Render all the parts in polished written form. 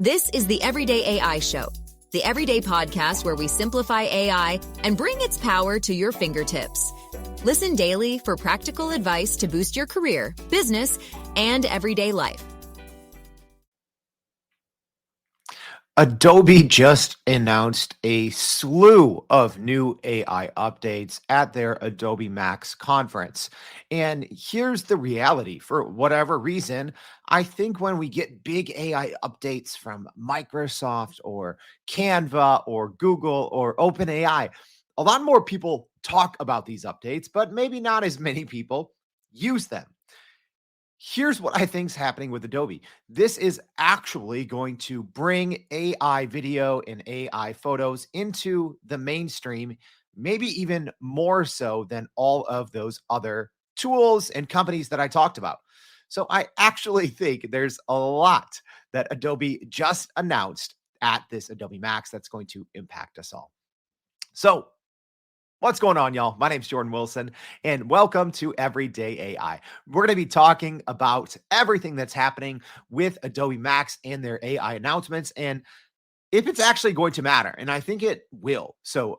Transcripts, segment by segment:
This is the Everyday AI Show, the everyday podcast where we simplify AI and bring its power to your fingertips. Listen daily for practical advice to boost your career, business, and everyday life. Adobe just announced a slew of new AI updates at their Adobe Max conference. And here's the reality. For whatever reason, I think when we get big AI updates from Microsoft or Canva or Google or OpenAI, a lot more people talk about these updates, but maybe not as many people use them. Here's what I think is happening with Adobe. This is actually going to bring AI video and AI photos into the mainstream, maybe even more so than all of those other tools and companies that I talked about. So I actually think there's a lot that Adobe just announced at this Adobe Max that's going to impact us all. So what's going on, y'all? My name's Jordan Wilson, and welcome to Everyday AI. We're going to be talking about everything that's happening with Adobe Max and their AI announcements, and if it's actually going to matter, and I think it will. So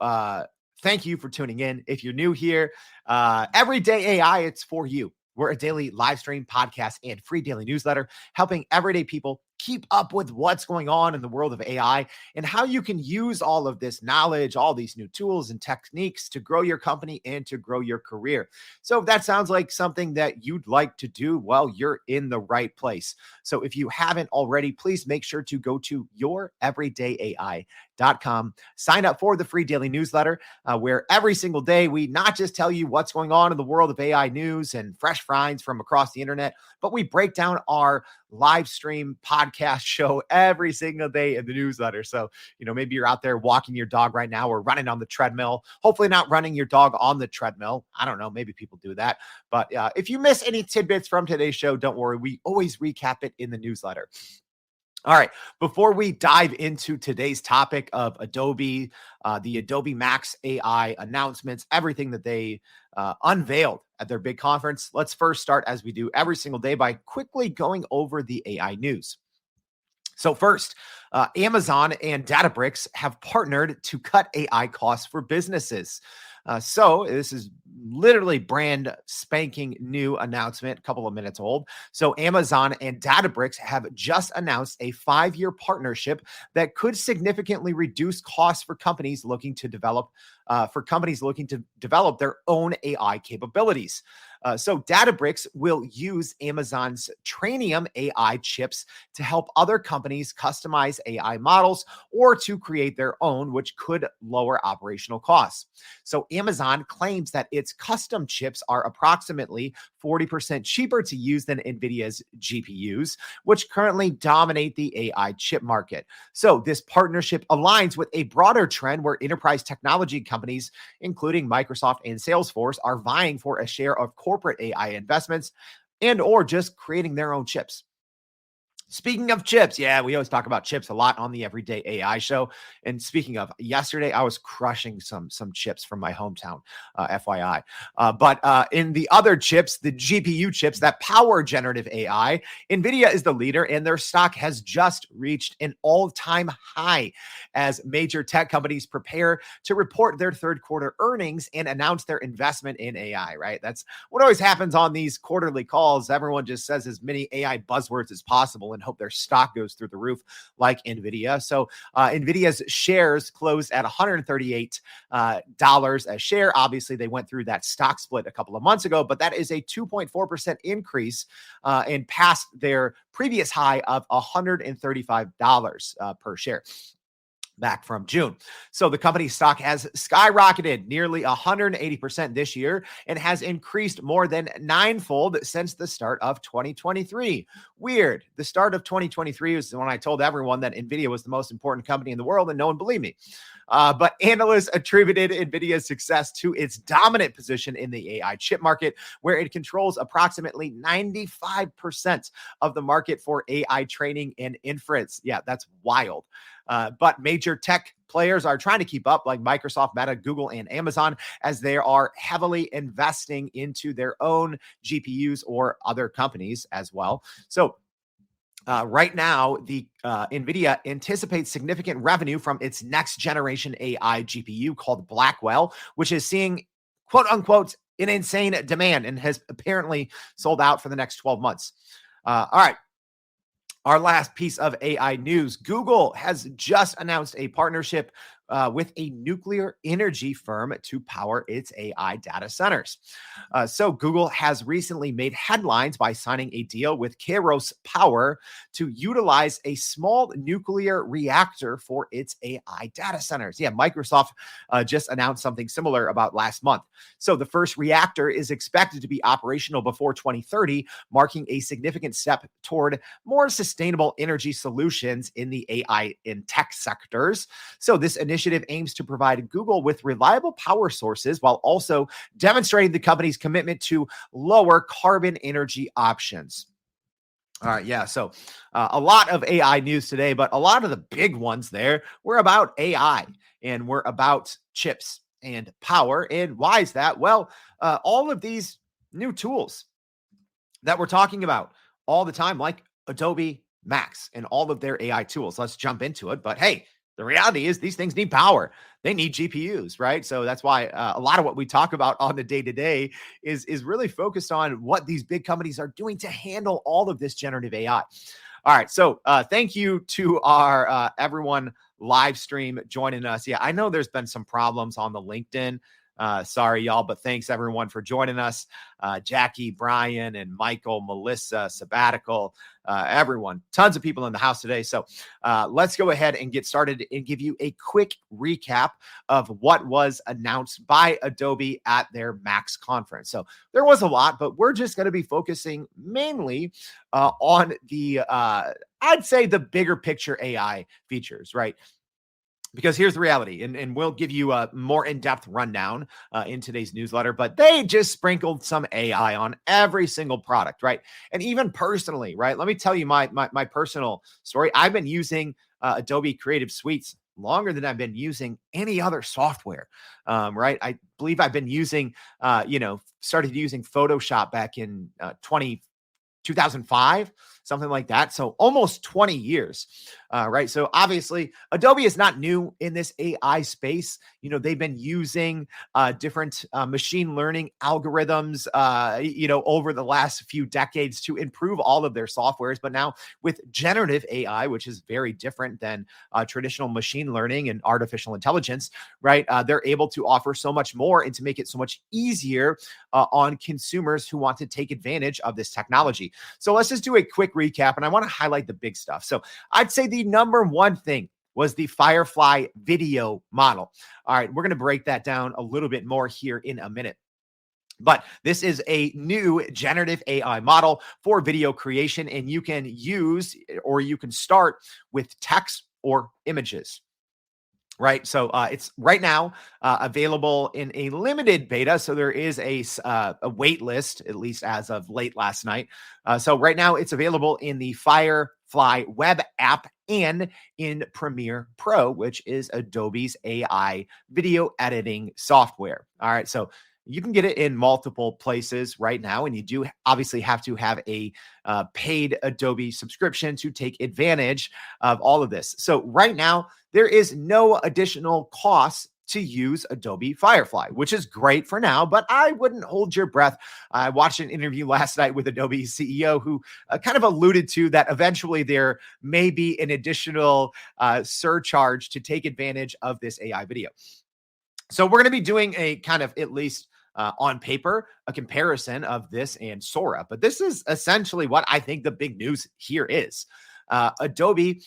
thank you for tuning in. If you're new here, Everyday AI, it's for you. We're a daily live stream podcast and free daily newsletter helping everyday people keep up with what's going on in the world of AI and how you can use all of this knowledge, all these new tools and techniques to grow your company and to grow your career. So if that sounds like something that you'd like to do, well, you're in the right place. So if you haven't already, please make sure to go to youreverydayai.com, sign up for the free daily newsletter, where every single day we not just tell you what's going on in the world of AI news and fresh finds from across the internet, but we break down our live stream podcast show every single day in the newsletter. So, maybe you're out there walking your dog right now or running on the treadmill, hopefully not running your dog on the treadmill. I don't know. Maybe people do that. But if you miss any tidbits from today's show, don't worry. We always recap it in the newsletter. All right, before we dive into today's topic of Adobe, the Adobe Max AI announcements, everything that they unveiled at their big conference, let's first start, as we do every single day, by quickly going over the AI news. So first, Amazon and Databricks have partnered to cut AI costs for businesses. So this is literally brand spanking new announcement, a couple of minutes old. So Amazon and Databricks have just announced a 5-year partnership that could significantly reduce costs for companies looking to develop their own AI capabilities. So Databricks will use Amazon's Trainium AI chips to help other companies customize AI models or to create their own, which could lower operational costs. So Amazon claims that its custom chips are approximately 40% cheaper to use than NVIDIA's GPUs, which currently dominate the AI chip market. So this partnership aligns with a broader trend where enterprise technology companies, including Microsoft and Salesforce, are vying for a share of corporate AI investments and or just creating their own chips. Speaking of chips, yeah, we always talk about chips a lot on the Everyday AI Show. And speaking of, yesterday I was crushing some chips from my hometown, FYI. But in the other chips, the GPU chips that power generative AI, NVIDIA is the leader, and their stock has just reached an all-time high as major tech companies prepare to report their third quarter earnings and announce their investment in AI. Right? That's what always happens on these quarterly calls. Everyone just says as many AI buzzwords as possible and hope their stock goes through the roof, like NVIDIA. So NVIDIA's shares closed at $138 a share. Obviously, they went through that stock split a couple of months ago, but that is a 2.4% increase and past their previous high of $135 per share back from June. So the company's stock has skyrocketed nearly 180% this year and has increased more than ninefold since the start of 2023. Weird. The start of 2023 was when I told everyone that NVIDIA was the most important company in the world, and no one believed me. But analysts attributed NVIDIA's success to its dominant position in the AI chip market, where it controls approximately 95% of the market for AI training and inference. Yeah, that's wild. But major tech players are trying to keep up, like Microsoft, Meta, Google, and Amazon, as they are heavily investing into their own GPUs or other companies as well. So Right now, the NVIDIA anticipates significant revenue from its next generation AI GPU called Blackwell, which is seeing quote unquote an insane demand and has apparently sold out for the next 12 months. All right. Our last piece of AI news. Google has just announced a partnership with a nuclear energy firm to power its AI data centers. So, Google has recently made headlines by signing a deal with Kairos Power to utilize a small nuclear reactor for its AI data centers. Yeah, Microsoft just announced something similar about last month. So, the first reactor is expected to be operational before 2030, marking a significant step toward more sustainable energy solutions in the AI and tech sectors. So, this initiative aims to provide Google with reliable power sources while also demonstrating the company's commitment to lower carbon energy options. All right, yeah. So, a lot of AI news today, but a lot of the big ones there were about AI and were about chips and power. And why is that? Well, all of these new tools that we're talking about all the time, like Adobe Max and all of their AI tools. Let's jump into it. But hey, the reality is these things need power. They need GPUs, right? So that's why a lot of what we talk about on the day to day is really focused on what these big companies are doing to handle all of this generative AI. All right, so thank you to our everyone live stream joining us. Yeah, I know there's been some problems on the LinkedIn. Sorry, y'all, but thanks everyone for joining us. Jackie, Brian, and Michael, Melissa, Sabbatical, everyone, tons of people in the house today. So let's go ahead and get started and give you a quick recap of what was announced by Adobe at their Max conference. So there was a lot, but we're just going to be focusing mainly on the, I'd say the bigger picture AI features, right? Because here's the reality, and we'll give you a more in-depth rundown in today's newsletter, but they just sprinkled some AI on every single product, right? And even personally, right? Let me tell you my personal story. I've been using Adobe Creative Suites longer than I've been using any other software, right? I believe I've been using, started using Photoshop back in 2005, something like that. So almost 20 years, right? So obviously, Adobe is not new in this AI space. They've been using different machine learning algorithms, over the last few decades to improve all of their softwares. But now with generative AI, which is very different than traditional machine learning and artificial intelligence, right? They're able to offer so much more and to make it so much easier on consumers who want to take advantage of this technology. So let's just do a quick recap, and I want to highlight the big stuff. So I'd say the number one thing was the Firefly video model. All right, we're going to break that down a little bit more here in a minute. But this is a new generative AI model for video creation, and you can use or you can start with text or images. Right. So it's right now available in a limited beta. So there is a wait list, at least as of late last night. So right now it's available in the Firefly web app and in Premiere Pro, which is Adobe's AI video editing software. All right. So you can get it in multiple places right now, and you do obviously have to have a paid Adobe subscription to take advantage of all of this. So right now, there is no additional cost to use Adobe Firefly, which is great for now, but I wouldn't hold your breath. I watched an interview last night with Adobe's CEO who kind of alluded to that eventually there may be an additional surcharge to take advantage of this AI video. So we're going to be doing a kind of, at least on paper, a comparison of this and Sora. But this is essentially what I think the big news here is. Adobe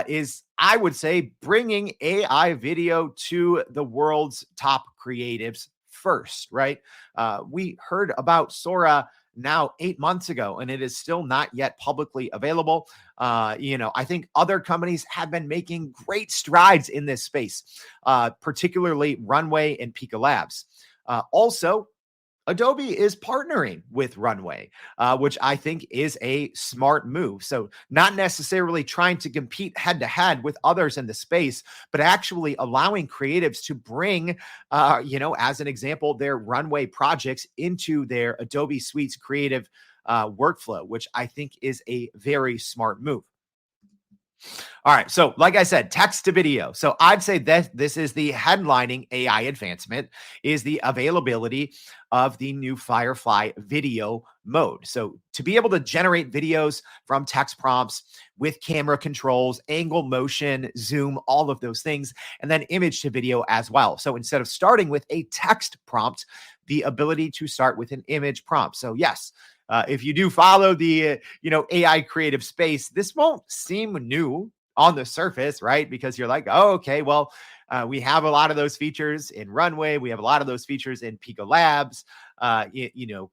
is, I would say, bringing AI video to the world's top creatives first, right? We heard about Sora now 8 months ago, and it is still not yet publicly available. I think other companies have been making great strides in this space, particularly Runway and Pika Labs. Also, Adobe is partnering with Runway, which I think is a smart move. So not necessarily trying to compete head to head with others in the space, but actually allowing creatives to bring, as an example, their Runway projects into their Adobe Suites creative workflow, which I think is a very smart move. All right. So, like I said, text to video. So, I'd say that this is the headlining AI advancement is the availability of the new Firefly video mode. So, to be able to generate videos from text prompts with camera controls, angle, motion, zoom, all of those things, and then image to video as well. So, instead of starting with a text prompt, the ability to start with an image prompt. So, yes, if you do follow the AI creative space, this won't seem new on the surface, right? Because you're like, oh, okay, well, we have a lot of those features in Runway. We have a lot of those features in Pico Labs,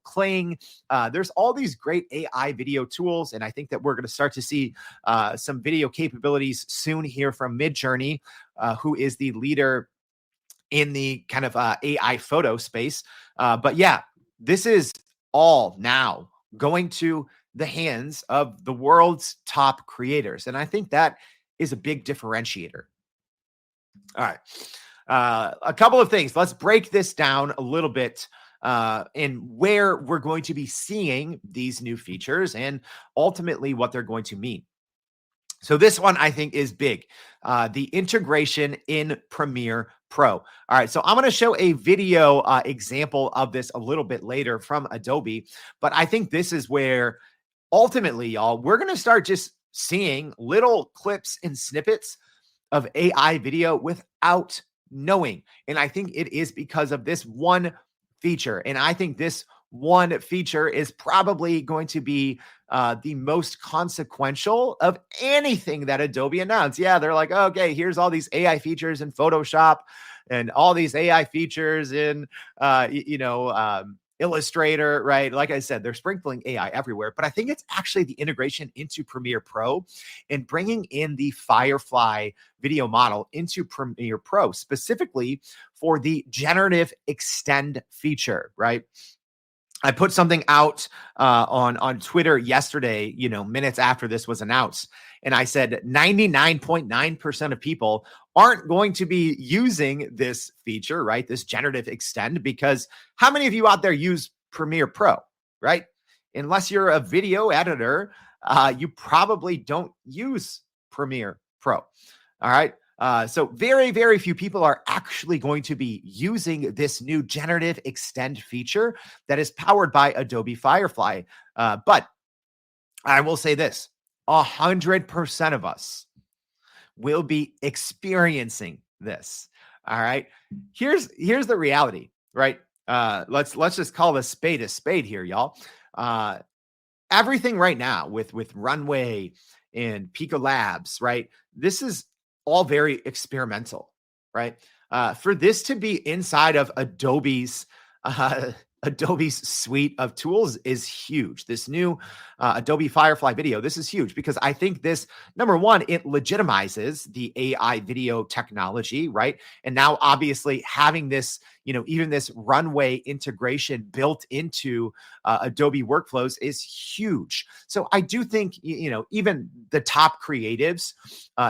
Kling. There's all these great AI video tools. And I think that we're going to start to see some video capabilities soon here from Midjourney, who is the leader in the kind of AI photo space. But yeah, this is all now going to the hands of the world's top creators. And I think that is a big differentiator. All right. A couple of things. Let's break this down a little bit and where we're going to be seeing these new features and ultimately what they're going to mean. So this one I think is big, the integration in Premiere Pro. All right, so I'm going to show a video example of this a little bit later from Adobe, but I think this is where ultimately, y'all, we're going to start just seeing little clips and snippets of AI video without knowing. And I think it is because of this one feature. And I think this one feature is probably going to be the most consequential of anything that Adobe announced. Yeah, they're like, okay, here's all these AI features in Photoshop and all these AI features in, Illustrator, right? Like I said, they're sprinkling AI everywhere, but I think it's actually the integration into Premiere Pro and bringing in the Firefly video model into Premiere Pro, specifically for the generative extend feature, right? I put something out on Twitter yesterday, minutes after this was announced. And I said 99.9% of people aren't going to be using this feature, right? This generative extend, because how many of you out there use Premiere Pro, right? Unless you're a video editor, you probably don't use Premiere Pro. All right. So very, very few people are actually going to be using this new generative extend feature that is powered by Adobe Firefly. But I will say this, 100% of us will be experiencing this. All right. Here's the reality, right? Let's just call a spade here, y'all. Everything right now with Runway and Pico Labs, right? This is all very experimental, right? For this to be inside of Adobe's suite of tools is huge. This new Adobe Firefly video, this is huge because I think this, number one, it legitimizes the AI video technology, right? And now obviously having this, even this Runway integration built into Adobe workflows is huge. So I do think, even the top creatives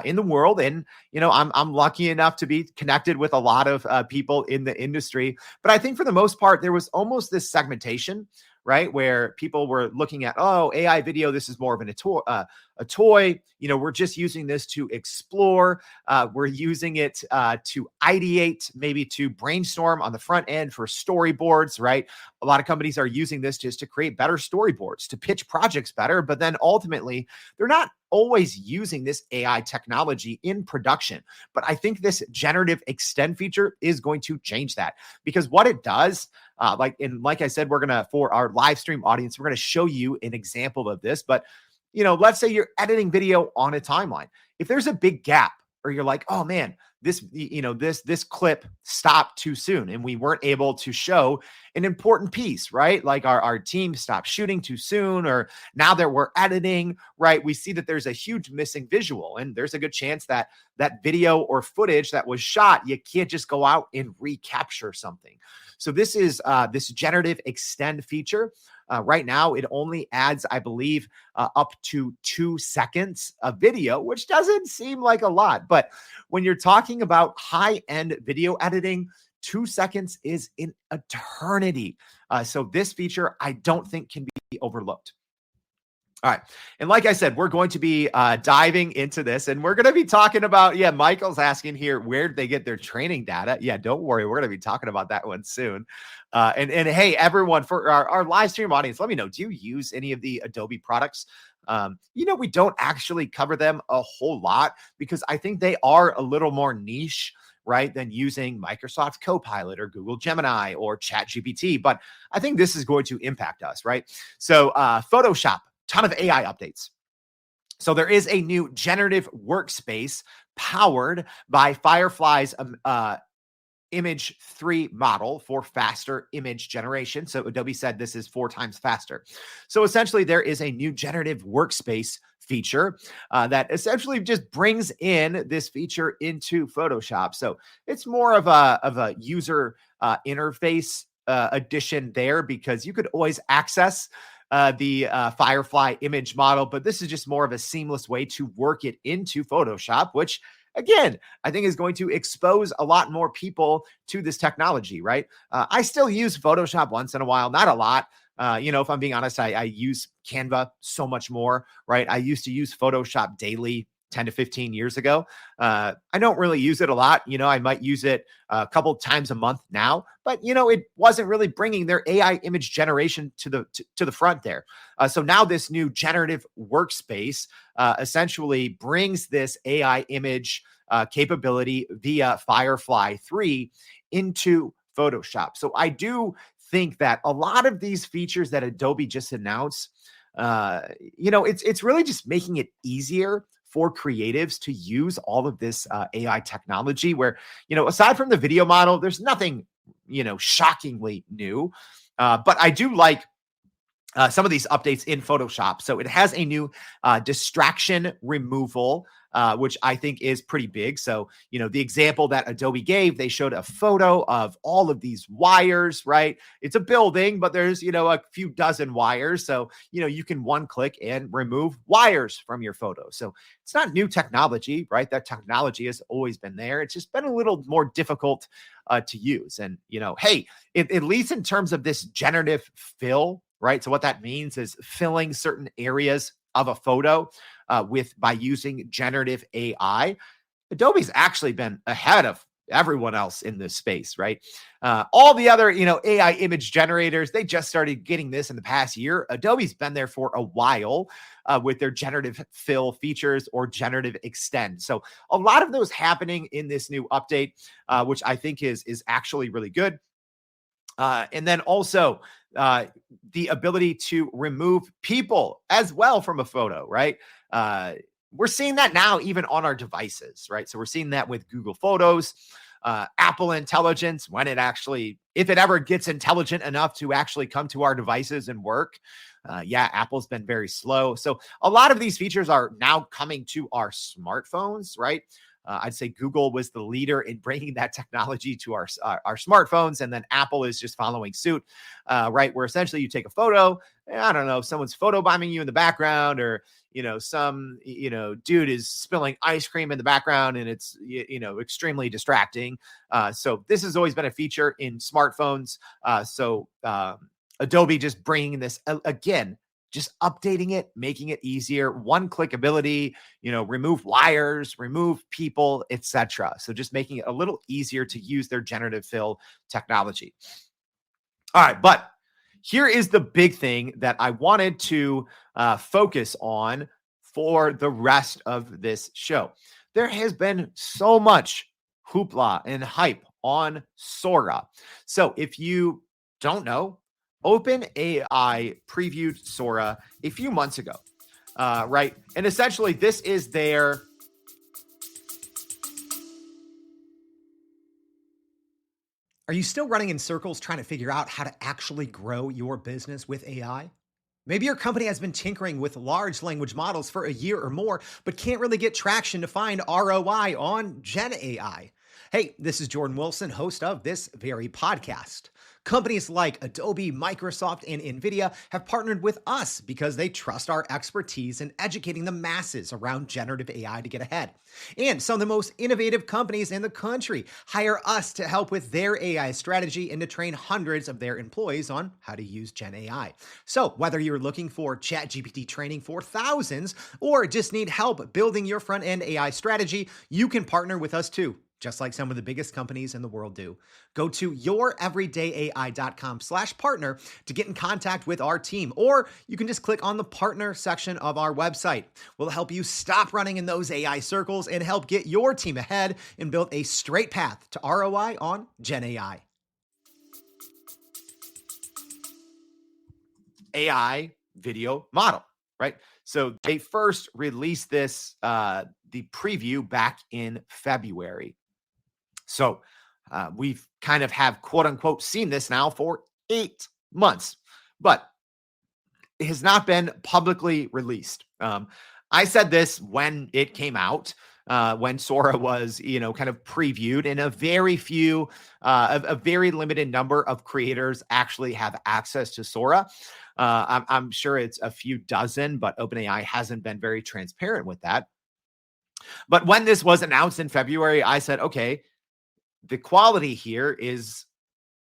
in the world, and, I'm lucky enough to be connected with a lot of people in the industry, but I think for the most part, there was almost this segmentation, right? Where people were looking at, oh, AI video, this is more of a toy. We're just using this to explore. We're using it to ideate, maybe to brainstorm on the front end for storyboards, right? A lot of companies are using this just to create better storyboards, to pitch projects better, but then ultimately they're not always using this AI technology in production. But I think this generative extend feature is going to change that, because what it does, like I said, for our live stream audience, we're going to show you an example of this. But, let's say you're editing video on a timeline. If there's a big gap, or you're like, oh man, this clip stopped too soon and we weren't able to show an important piece, right? Like our team stopped shooting too soon, or now that we're editing, right? We see that there's a huge missing visual, and there's a good chance that that video or footage that was shot, you can't just go out and recapture something. So this is this generative extend feature. Right now, it only adds, I believe, up to 2 seconds of video, which doesn't seem like a lot. But when you're talking about high-end video editing, 2 seconds is an eternity. So this feature I don't think can be overlooked. All right. And like I said, we're going to be diving into this, and we're going to be talking about, Michael's asking here, where did they get their training data? Yeah, don't worry. We're going to be talking about that one soon. And hey, everyone, for our live stream audience, let me know, do you use any of the Adobe products? We don't actually cover them a whole lot because I think they are a little more niche, right, than using Microsoft Copilot or Google Gemini or ChatGPT. But I think this is going to impact us, right? So Photoshop, ton of AI updates. So there is a new generative workspace powered by Firefly's image 3 model for faster image generation. So Adobe said this is 4 times faster. So essentially there is a new generative workspace feature that essentially just brings in this feature into Photoshop. So it's more of a user interface addition there, because you could always access the Firefly image model, but this is just more of a seamless way to work it into Photoshop, which again, I think is going to expose a lot more people to this technology, right? I still use Photoshop once in a while, not a lot. If I'm being honest, I use Canva so much more, right? I used to use Photoshop daily 10 to 15 years ago. I don't really use it a lot. I might use it a couple times a month now, but it wasn't really bringing their AI image generation to the front there. So now this new generative workspace essentially brings this AI image capability via Firefly 3 into Photoshop. So I do think that a lot of these features that Adobe just announced, it's really just making it easier for creatives to use all of this AI technology where, aside from the video model, there's nothing, shockingly new. But I do like some of these updates in Photoshop. So it has a new distraction removal, which I think is pretty big. So, the example that Adobe gave, they showed a photo of all of these wires, right? It's a building, but there's, a few dozen wires. So, you can one click and remove wires from your photo. So it's not new technology, right? That technology has always been there. It's just been a little more difficult to use. And, hey, at least in terms of this generative fill, right? So what that means is filling certain areas of a photo by using generative AI. Adobe's actually been ahead of everyone else in this space, right? All the other, AI image generators, they just started getting this in the past year. Adobe's been there for a while with their generative fill features or generative extend. So a lot of those happening in this new update, which I think is actually really good. And then also the ability to remove people as well from a photo, right? We're seeing that now even on our devices, right? So we're seeing that with Google Photos, Apple Intelligence, if it ever gets intelligent enough to actually come to our devices and work. Apple's been very slow. So a lot of these features are now coming to our smartphones, right? I'd say Google was the leader in bringing that technology to our smartphones, and then Apple is just following suit, right? Where essentially you take a photo, I don't know, someone's photobombing you in the background, or some dude is spilling ice cream in the background, and it's extremely distracting. So this has always been a feature in smartphones. Adobe just bringing this again. Just updating it, making it easier, one-click ability, remove wires, remove people, etc. So just making it a little easier to use their generative fill technology. All right, but here is the big thing that I wanted to focus on for the rest of this show. There has been so much hoopla and hype on Sora. So if you don't know, OpenAI previewed Sora a few months ago, right? And essentially, this is their Are you still running in circles trying to figure out how to actually grow your business with AI? Maybe your company has been tinkering with large language models for a year or more, but can't really get traction to find ROI on Gen AI. Hey, this is Jordan Wilson, host of this very podcast. Companies like Adobe, Microsoft, and NVIDIA have partnered with us because they trust our expertise in educating the masses around generative AI to get ahead. And some of the most innovative companies in the country hire us to help with their AI strategy and to train hundreds of their employees on how to use Gen AI. So, whether you're looking for ChatGPT training for thousands or just need help building your front end AI strategy, you can partner with us too, just like some of the biggest companies in the world do. Go to youreverydayai.com/partner to get in contact with our team, or you can just click on the partner section of our website. We'll help you stop running in those AI circles and help get your team ahead and build a straight path to ROI on Gen AI. AI video model, right? So they first released this, the preview back in February. So we've kind of have quote unquote seen this now for 8 months, but it has not been publicly released. I said this when it came out, when Sora was, kind of previewed, and a very limited number of creators actually have access to Sora. I'm sure it's a few dozen, but OpenAI hasn't been very transparent with that. But when this was announced in February, I said, okay, the quality here is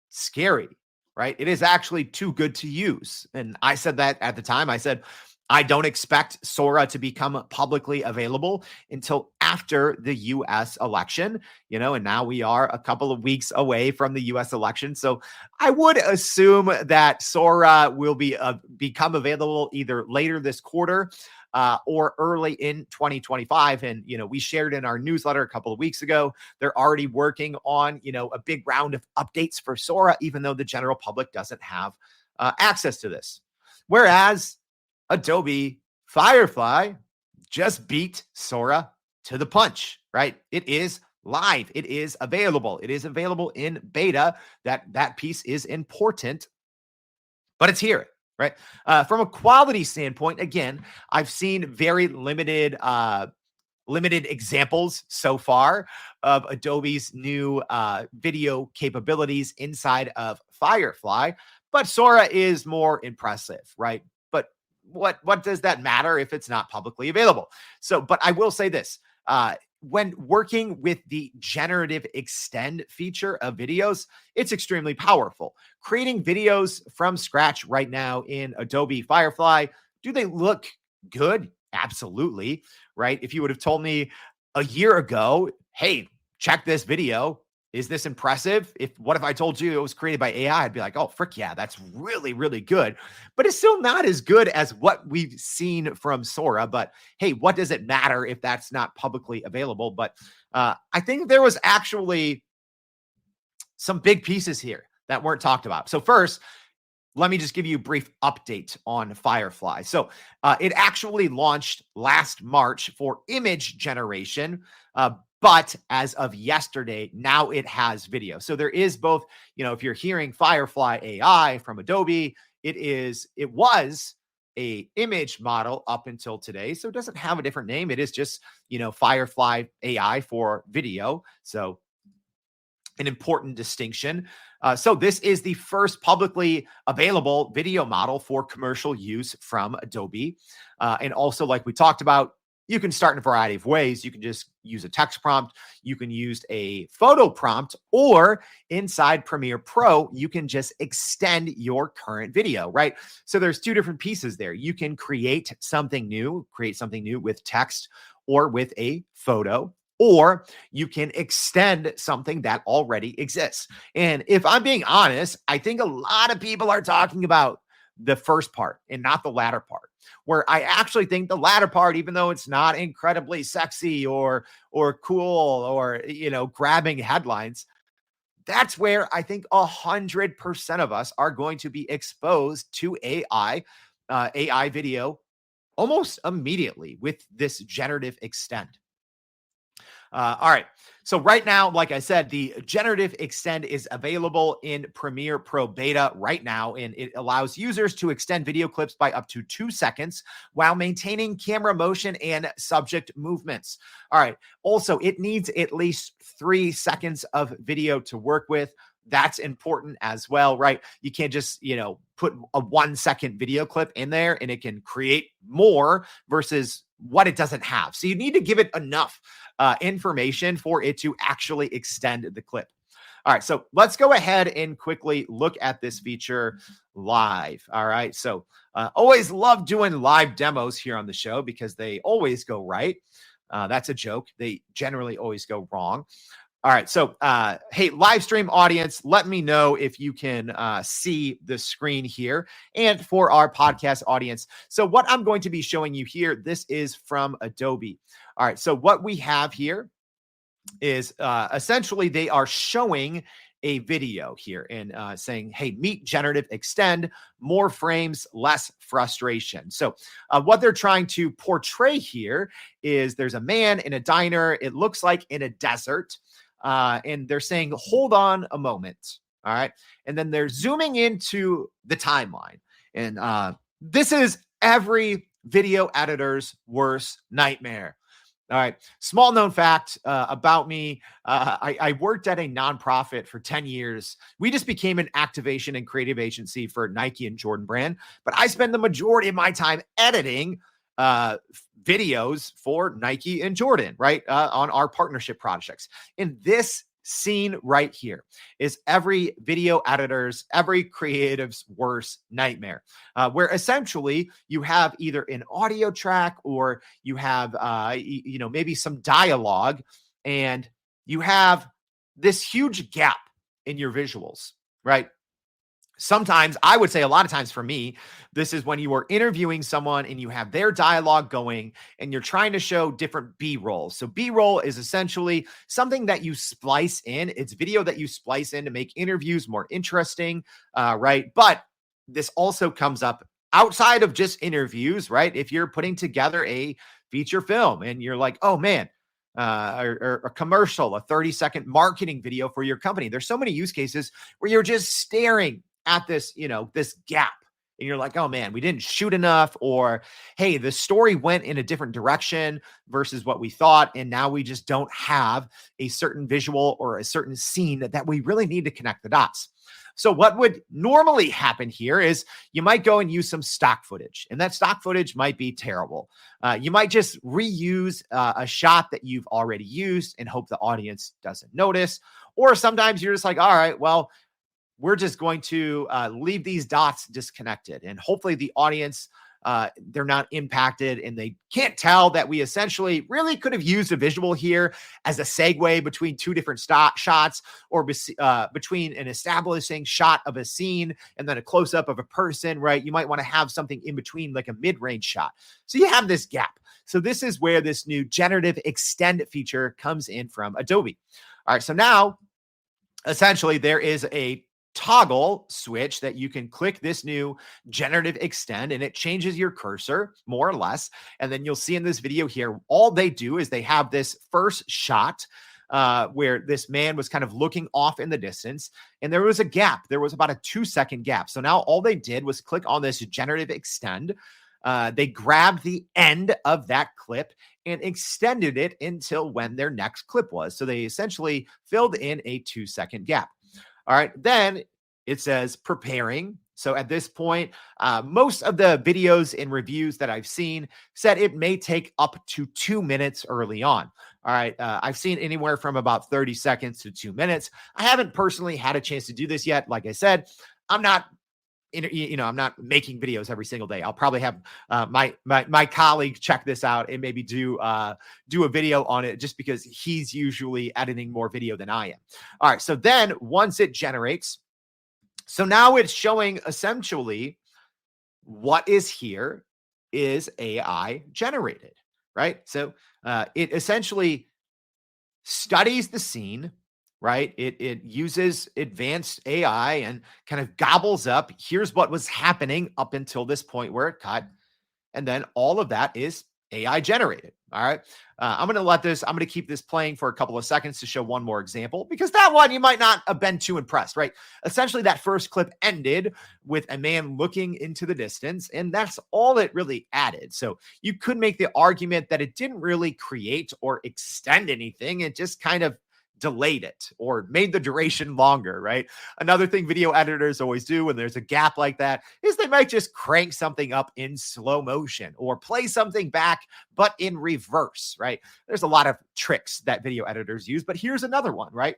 scary, right? It is actually too good to use. And I said that at the time. I said, I don't expect Sora to become publicly available until after the US election, and now we are a couple of weeks away from the US election. So I would assume that Sora will become available either later this quarter or early in 2025. And, we shared in our newsletter a couple of weeks ago, they're already working on, a big round of updates for Sora, even though the general public doesn't have access to this. Whereas Adobe Firefly just beat Sora to the punch, right? It is live. It is available. It is available in beta. That piece is important, but it's here, right? From a quality standpoint, again, I've seen very limited examples so far of Adobe's new video capabilities inside of Firefly, but Sora is more impressive, right? But what does that matter if it's not publicly available? So, but I will say this. When working with the generative extend feature of videos, it's extremely powerful. Creating videos from scratch right now in Adobe Firefly, do they look good? Absolutely, right? If you would have told me a year ago, hey, check this video, is this impressive? What if I told you it was created by AI? I'd be like, oh, frick yeah, that's really, really good. But it's still not as good as what we've seen from Sora. But hey, what does it matter if that's not publicly available? But I think there was actually some big pieces here that weren't talked about. So first, let me just give you a brief update on Firefly. So it actually launched last March for image generation, but as of yesterday, now it has video. So there is both, if you're hearing Firefly AI from Adobe, it was a image model up until today. So it doesn't have a different name. It is just, Firefly AI for video. So an important distinction. So this is the first publicly available video model for commercial use from Adobe. And also, like we talked about, you can start in a variety of ways. You can just use a text prompt. You can use a photo prompt, or inside Premiere Pro, you can just extend your current video, right? So there's two different pieces there. You can create something new with text or with a photo, or you can extend something that already exists. And if I'm being honest, I think a lot of people are talking about the first part and not the latter part, where I actually think the latter part, even though it's not incredibly sexy or cool or, grabbing headlines, that's where I think 100% of us are going to be exposed to AI video almost immediately with this generative extend. All right. So right now, like I said, the Generative Extend is available in Premiere Pro Beta right now, and it allows users to extend video clips by up to 2 seconds while maintaining camera motion and subject movements. All right. Also, it needs at least 3 seconds of video to work with. That's important as well, right? You can't just, put a 1 second video clip in there and it can create more versus what it doesn't have. So you need to give it enough information for it to actually extend the clip. All right, so let's go ahead and quickly look at this feature live. All right, so always love doing live demos here on the show because they always go right. That's a joke. They generally always go wrong. All right, so hey, live stream audience, let me know if you can see the screen here. And for our podcast audience, so what I'm going to be showing you here, this is from Adobe. All right, so what we have here is essentially they are showing a video here and saying, hey, meet Generative Extend, more frames, less frustration. So what they're trying to portray here is there's a man in a diner. It looks like in a desert. And they're saying, hold on a moment. All right. And then they're zooming into the timeline. And this is every video editor's worst nightmare. All right. Small known fact about me. I worked at a nonprofit for 10 years. We just became an activation and creative agency for Nike and Jordan brand. But I spend the majority of my time editing videos for Nike and Jordan, right? On our partnership projects. And this scene right here is every video editor's, every creative's worst nightmare, where essentially you have either an audio track or you have, maybe some dialogue, and you have this huge gap in your visuals, right? Sometimes, I would say a lot of times for me, this is when you are interviewing someone and you have their dialogue going and you're trying to show different B-rolls. So B-roll is essentially something that you splice in. It's video that you splice in to make interviews more interesting, right? But this also comes up outside of just interviews, right? If you're putting together a feature film and you're like, oh man, or a commercial, a 30-second marketing video for your company. There's so many use cases where you're just staring at this, this gap. And you're like, oh man, we didn't shoot enough, or hey, the story went in a different direction versus what we thought. And now we just don't have a certain visual or a certain scene that we really need to connect the dots. So what would normally happen here is you might go and use some stock footage, and that stock footage might be terrible. You might just reuse a shot that you've already used and hope the audience doesn't notice. Or sometimes you're just like, all right, well, we're just going to leave these dots disconnected, and hopefully the audience, they're not impacted and they can't tell that we essentially really could have used a visual here as a segue between two different shots, or between an establishing shot of a scene and then a close-up of a person, right? You might want to have something in between, like a mid-range shot. So you have this gap. So this is where this new Generative Extend feature comes in from Adobe. All right, so now essentially there is a toggle switch that you can click this new Generative Extend, and it changes your cursor more or less. And then you'll see in this video here, all they do is they have this first shot where this man was kind of looking off in the distance, and there was a gap. There was about a 2-second gap. So now all they did was click on this Generative Extend. They grabbed the end of that clip and extended it until when their next clip was. So they essentially filled in a 2-second gap. All right, then it says preparing. So at this point, most of the videos and reviews that I've seen said it may take up to 2 minutes early on. All right, I've seen anywhere from about 30 seconds to 2 minutes. I haven't personally had a chance to do this yet. Like I said, I'm not making videos every single day. I'll probably have my colleague check this out and maybe do a video on it, just because he's usually editing more video than I am. All right. So then once it generates, so now it's showing essentially what is here is AI generated, right? So it essentially studies the scene, right? It uses advanced AI and kind of gobbles up, here's what was happening up until this point where it cut. And then all of that is AI generated, All right. I'm going to keep this playing for a couple of seconds to show one more example, because that one you might not have been too impressed, right? Essentially, that first clip ended with a man looking into the distance, and that's all it really added. So you could make the argument that it didn't really create or extend anything. It just kind of delayed it or made the duration longer, right? Another thing video editors always do when there's a gap like that is they might just crank something up in slow motion or play something back, but in reverse, right? There's a lot of tricks that video editors use, but here's another one, right?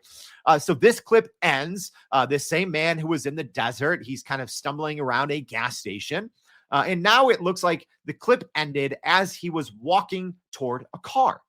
So this clip ends. This same man who was in the desert, he's kind of stumbling around a gas station. And now it looks like the clip ended as he was walking toward a car.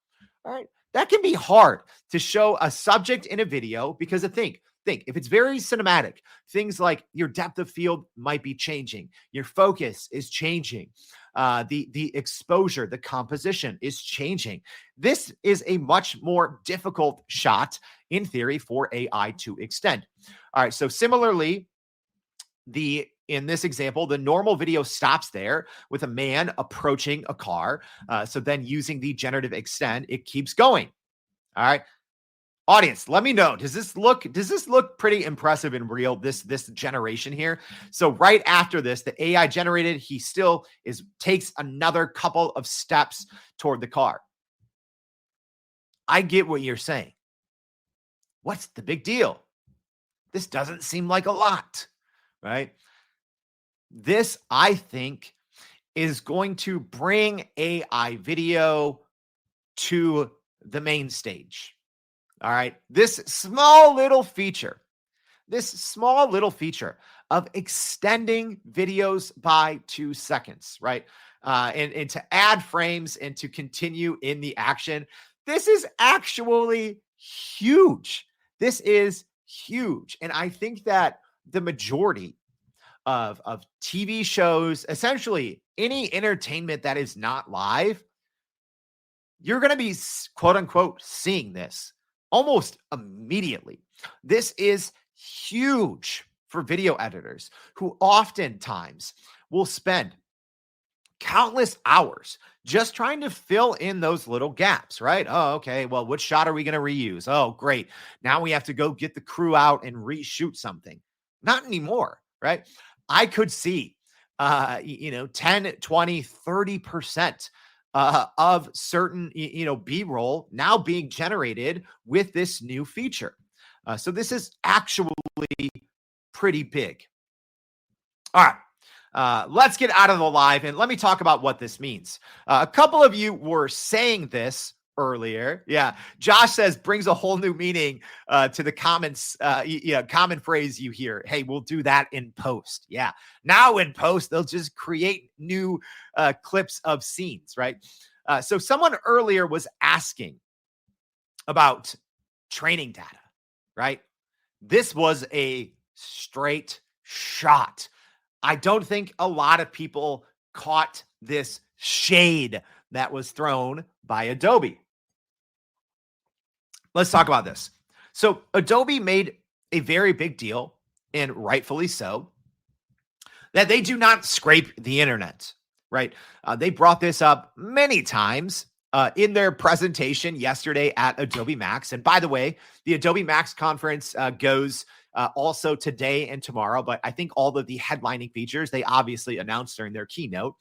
All right. That can be hard to show a subject in a video because think, if it's very cinematic, things like your depth of field might be changing, your focus is changing, the exposure, the composition is changing. This is a much more difficult shot in theory for AI to extend. All right, so similarly, in this example, the normal video stops there with a man approaching a car. So then using the generative extend, it keeps going. All right. Audience, let me know. Does this look pretty impressive and real, this generation here? So right after this, the AI generated, he still takes another couple of steps toward the car. I get what you're saying. What's the big deal? This doesn't seem like a lot, right? This, I think, is going to bring AI video to the main stage. All right. This small little feature of extending videos by 2 seconds, right? And to add frames and to continue in the action. This is actually huge. This is huge. And I think that the majority of TV shows, essentially any entertainment that is not live, you're going to be quote unquote seeing this almost immediately. This is huge for video editors who oftentimes will spend countless hours just trying to fill in those little gaps, right? Oh, okay. Well, which shot are we going to reuse? Oh, great. Now we have to go get the crew out and reshoot something. Not anymore, right? I could see, 10, 20, 30% of certain, B-roll now being generated with this new feature. So this is actually pretty big. All right. Let's get out of the live and let me talk about what this means. A couple of you were saying this earlier. Yeah. Josh says brings a whole new meaning to the comments. Common phrase you hear. Hey, we'll do that in post. Yeah. Now in post, they'll just create new clips of scenes, right? So someone earlier was asking about training data, right? This was a straight shot. I don't think a lot of people caught this shade that was thrown by Adobe. Let's talk about this. So Adobe made a very big deal, and rightfully so, that they do not scrape the internet, right? They brought this up many times in their presentation yesterday at Adobe Max. And by the way, the Adobe Max conference goes also today and tomorrow, but I think all of the headlining features they obviously announced during their keynote.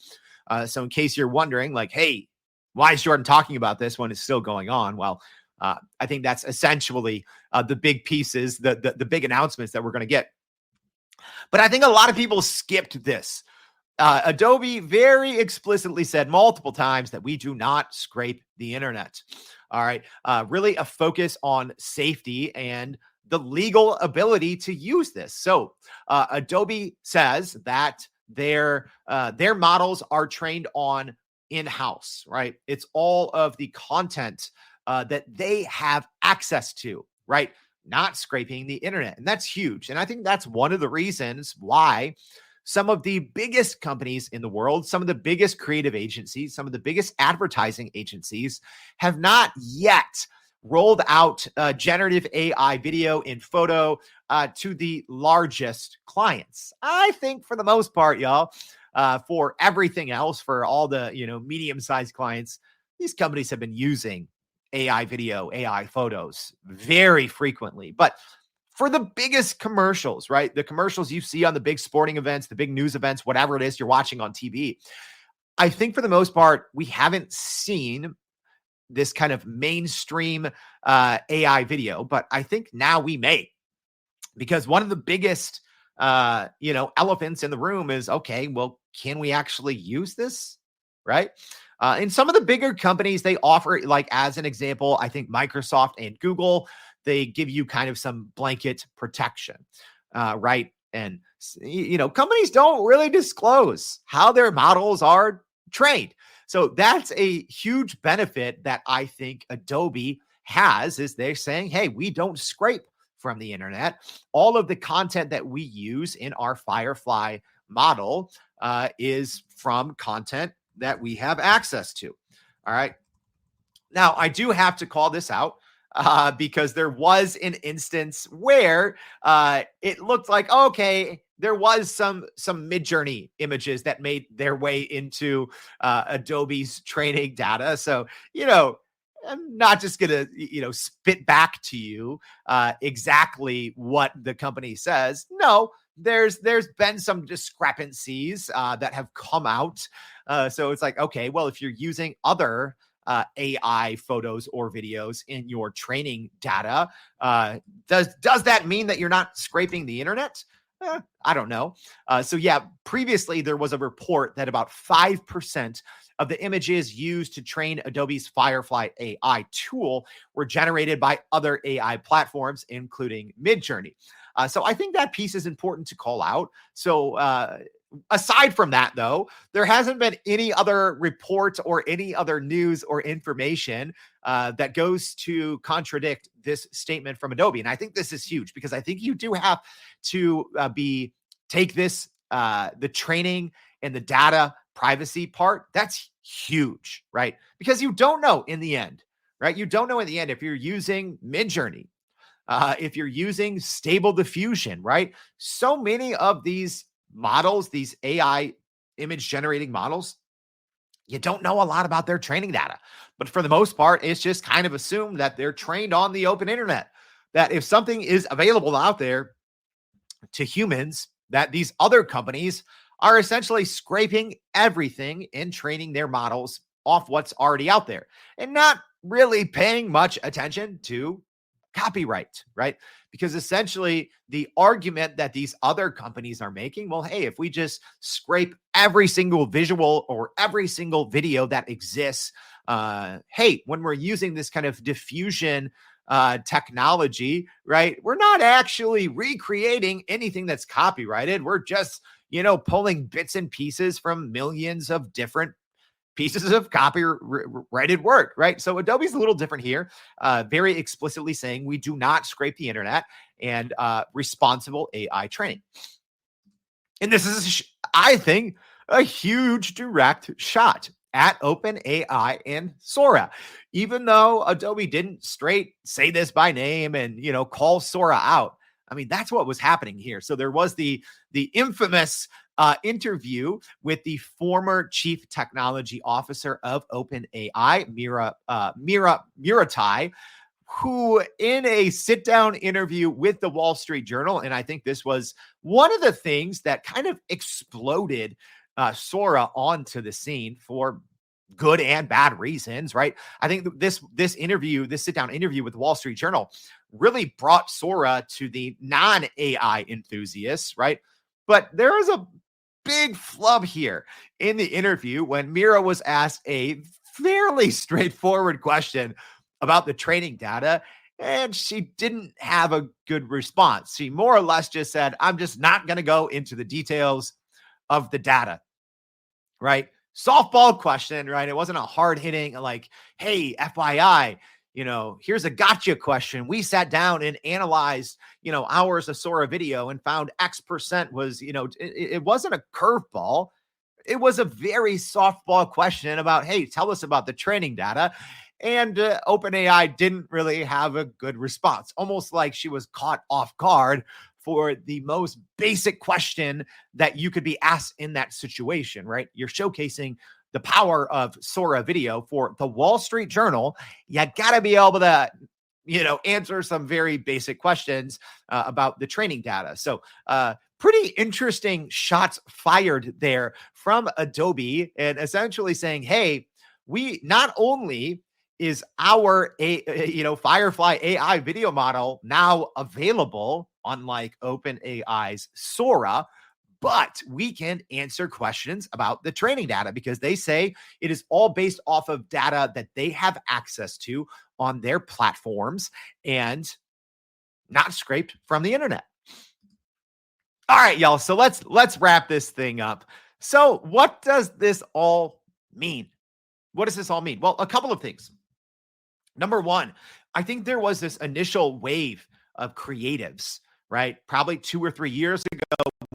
So in case you're wondering, like, hey, why is Jordan talking about this when it's still going on? Well, I think that's essentially the big pieces, the big announcements that we're going to get. But I think a lot of people skipped this. Adobe very explicitly said multiple times that we do not scrape the internet. All right. Really a focus on safety and the legal ability to use this. So Adobe says that their models are trained on in-house, right? It's all of the content that they have access to, right? Not scraping the internet. And that's huge. And I think that's one of the reasons why some of the biggest companies in the world, some of the biggest creative agencies, some of the biggest advertising agencies have not yet rolled out generative AI video and photo to the largest clients. I think for the most part, y'all, for everything else, for all the, medium-sized clients, these companies have been using AI video, AI photos very frequently. But for the biggest commercials, right? The commercials you see on the big sporting events, the big news events, whatever it is you're watching on TV, I think for the most part, we haven't seen this kind of mainstream AI video, but I think now we may, because one of the biggest elephants in the room is, okay, well, can we actually use this, right? And some of the bigger companies, they offer, like as an example, I think Microsoft and Google, they give you kind of some blanket protection, right? And companies don't really disclose how their models are trained. So that's a huge benefit that I think Adobe has, is they're saying, hey, we don't scrape from the internet. All of the content that we use in our Firefly model is from content that we have access to. All right. Now, I do have to call this out because there was an instance where it looked like, okay, there was some Mid-Journey images that made their way into Adobe's training data. So, I'm not just going to, spit back to you exactly what the company says. No, there's been some discrepancies that have come out. So it's like, okay, well, if you're using other AI photos or videos in your training data, does that mean that you're not scraping the internet? I don't know. So yeah, previously there was a report that about 5% of the images used to train Adobe's Firefly AI tool were generated by other AI platforms, including Midjourney. So I think that piece is important to call out. So aside from that, though, there hasn't been any other report or any other news or information that goes to contradict this statement from Adobe. And I think this is huge, because I think you do have to take this, the training and the data privacy part. That's huge, right? Because you don't know in the end, right? You don't know in the end if you're using Midjourney, if you're using Stable Diffusion, right? So many of these models, these AI image generating models, you don't know a lot about their training data. But for the most part, it's just kind of assumed that they're trained on the open internet, that if something is available out there to humans, that these other companies are essentially scraping everything and training their models off what's already out there and not really paying much attention to copyright, right? Because essentially the argument that these other companies are making, well, hey, if we just scrape every single visual or every single video that exists, hey, when we're using this kind of diffusion technology, right, we're not actually recreating anything that's copyrighted. We're just, pulling bits and pieces from millions of different pieces of copyrighted work, right? So Adobe's a little different here, very explicitly saying we do not scrape the internet, and responsible AI training. And this is, I think, a huge direct shot at OpenAI and Sora. Even though Adobe didn't straight say this by name and, call Sora out, I mean, that's what was happening here. So there was the infamous interview with the former chief technology officer of OpenAI, Muratai, who in a sit-down interview with the Wall Street Journal, and I think this was one of the things that kind of exploded Sora onto the scene for good and bad reasons, right? I think this sit-down interview with the Wall Street Journal really brought Sora to the non-AI enthusiasts, right? But there is a big flub here in the interview when Mira was asked a fairly straightforward question about the training data, and she didn't have a good response. She more or less just said, I'm just not going to go into the details of the data, right? Softball question, right? It wasn't a hard hitting, like, hey, FYI, here's a gotcha question. We sat down and analyzed, hours of Sora video and found X% was, it wasn't a curveball. It was a very softball question about, hey, tell us about the training data. And OpenAI didn't really have a good response, almost like she was caught off guard for the most basic question that you could be asked in that situation, right? You're showcasing the power of Sora video for the Wall Street Journal, you got to be able to, answer some very basic questions about the training data. So, pretty interesting shots fired there from Adobe, and essentially saying, hey, we not only is our Firefly AI video model now available, unlike OpenAI's Sora, but we can answer questions about the training data because they say it is all based off of data that they have access to on their platforms and not scraped from the internet. All right, y'all. So let's wrap this thing up. So what does this all mean? What does this all mean? Well, a couple of things. Number one, I think there was this initial wave of creatives, right? Probably 2 or 3 years ago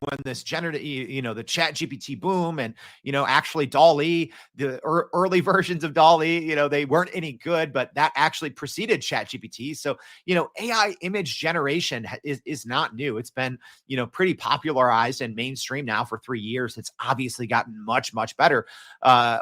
when this generative, the chat GPT boom and, actually DALL-E, the early versions of DALL-E, they weren't any good, but that actually preceded chat GPT. So, AI image generation is not new. It's been, pretty popularized and mainstream now for 3 years. It's obviously gotten much, much better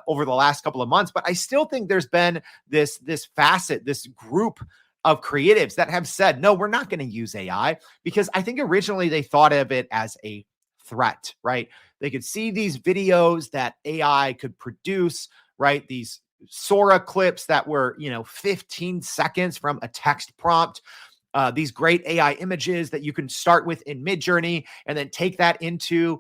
over the last couple of months, but I still think there's been this facet, this group of creatives that have said, no, we're not going to use AI, because I think originally they thought of it as a threat, right? They could see these videos that AI could produce, right? These Sora clips that were, 15 seconds from a text prompt. These great AI images that you can start with in Midjourney and then take that into,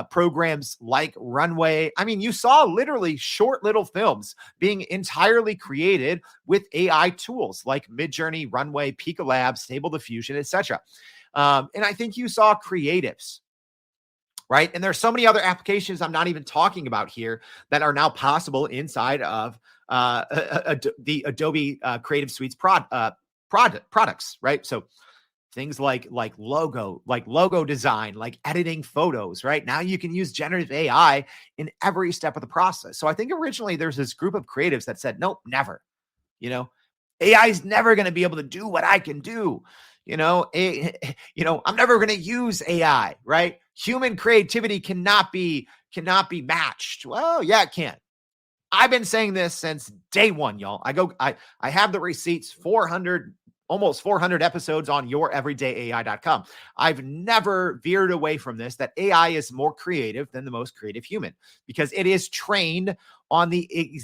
programs like Runway. I mean, you saw literally short little films being entirely created with AI tools like Midjourney, Runway, Pika Labs, Stable Diffusion, etc. And I think you saw creatives, right? And there's so many other applications I'm not even talking about here that are now possible inside of the Adobe Creative Suite's products, right? So things like logo design, like editing photos, right? Now you can use generative AI in every step of the process. So I think originally there's this group of creatives that said, nope, never. AI is never going to be able to do what I can do. I'm never going to use AI, right? Human creativity cannot be matched. Well, yeah, it can. I've been saying this since day one, y'all. I have the receipts, almost 400 episodes on youreverydayai.com. I've never veered away from this, that AI is more creative than the most creative human, because it is trained on the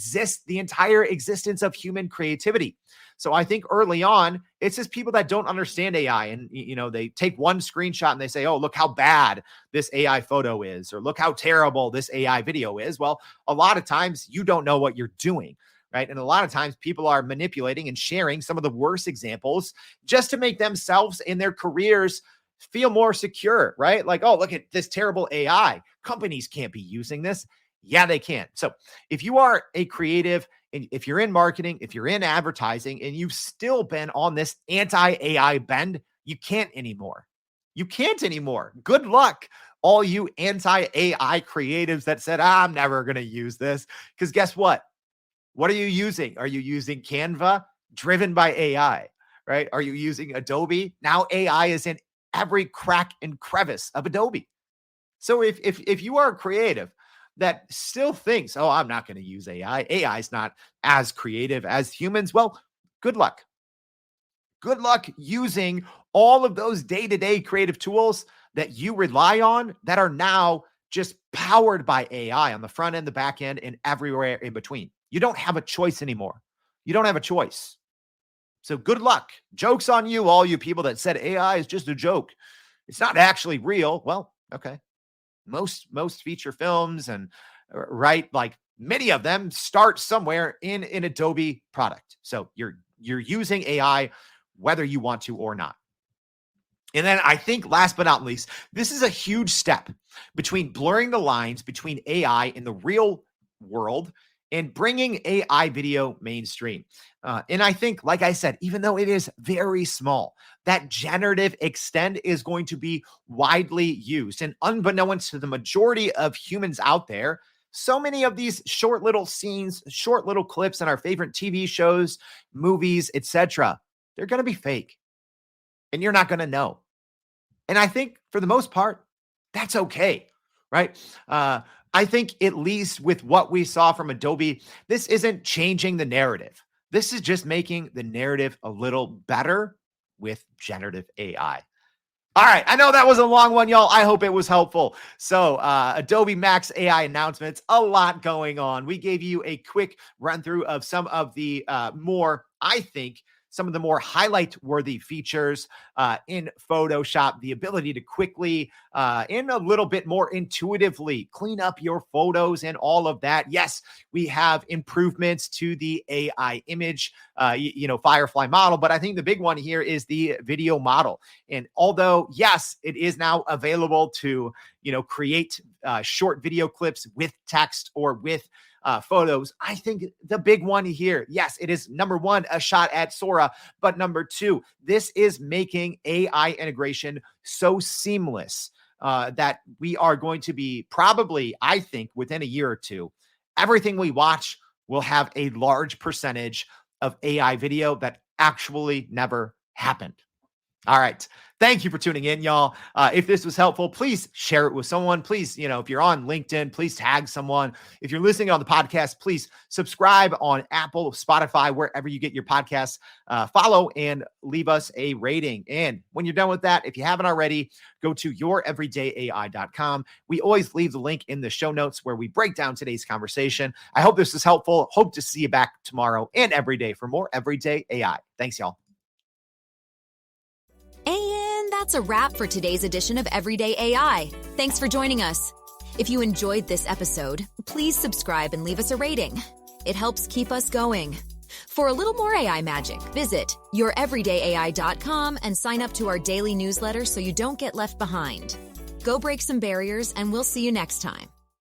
entire existence of human creativity. So I think early on, it's just people that don't understand AI, and they take one screenshot and they say, oh, look how bad this AI photo is, or look how terrible this AI video is. Well, a lot of times you don't know what you're doing, right? And a lot of times people are manipulating and sharing some of the worst examples just to make themselves and their careers feel more secure, right? Like, oh, look at this terrible AI. Companies can't be using this. Yeah, they can. So if you are a creative, and if you're in marketing, if you're in advertising, and you've still been on this anti-AI bend, you can't anymore. You can't anymore. Good luck, all you anti-AI creatives that said, I'm never going to use this. Because guess what? What are you using? Are you using Canva, driven by AI, right? Are you using Adobe? Now AI is in every crack and crevice of Adobe. So if you are a creative that still thinks, oh, I'm not going to use AI, AI is not as creative as humans, well, good luck. Good luck using all of those day-to-day creative tools that you rely on that are now just powered by AI on the front end, the back end, and everywhere in between. You don't have a choice anymore. You don't have a choice. So good luck. Joke's on you, all you people that said AI is just a joke. It's not actually real. Well, okay. Most feature films and right, like many of them start somewhere in an Adobe product. So you're using AI whether you want to or not. And then I think last but not least, this is a huge step between blurring the lines between AI and the real world and bringing AI video mainstream. And I think, like I said, even though it is very small, that generative extend is going to be widely used. And unbeknownst to the majority of humans out there, so many of these short little scenes, short little clips in our favorite TV shows, movies, etc., they're going to be fake. And you're not going to know. And I think for the most part, that's okay. right? I think at least with what we saw from Adobe, this isn't changing the narrative. This is just making the narrative a little better with generative AI. All right. I know that was a long one, y'all. I hope it was helpful. So Adobe Max AI announcements, a lot going on. We gave you a quick run through of some of the some of the more highlight worthy features in Photoshop, the ability to quickly and a little bit more intuitively clean up your photos and all of that. Yes, we have improvements to the AI image, Firefly model, but I think the big one here is the video model. And although, yes, it is now available to, create short video clips with text or with photos. I think the big one here, yes, it is number one, a shot at Sora, but number two, this is making AI integration so seamless that we are going to be probably, I think, within a year or two, everything we watch will have a large percentage of AI video that actually never happened. All right. Thank you for tuning in, y'all. If this was helpful, please share it with someone. Please, if you're on LinkedIn, please tag someone. If you're listening on the podcast, please subscribe on Apple, Spotify, wherever you get your podcasts. Follow and leave us a rating. And when you're done with that, if you haven't already, go to youreverydayai.com. We always leave the link in the show notes where we break down today's conversation. I hope this is helpful. Hope to see you back tomorrow and every day for more Everyday AI. Thanks, y'all. And that's a wrap for today's edition of Everyday AI. Thanks for joining us. If you enjoyed this episode, please subscribe and leave us a rating. It helps keep us going. For a little more AI magic, visit youreverydayai.com and sign up to our daily newsletter so you don't get left behind. Go break some barriers, and we'll see you next time.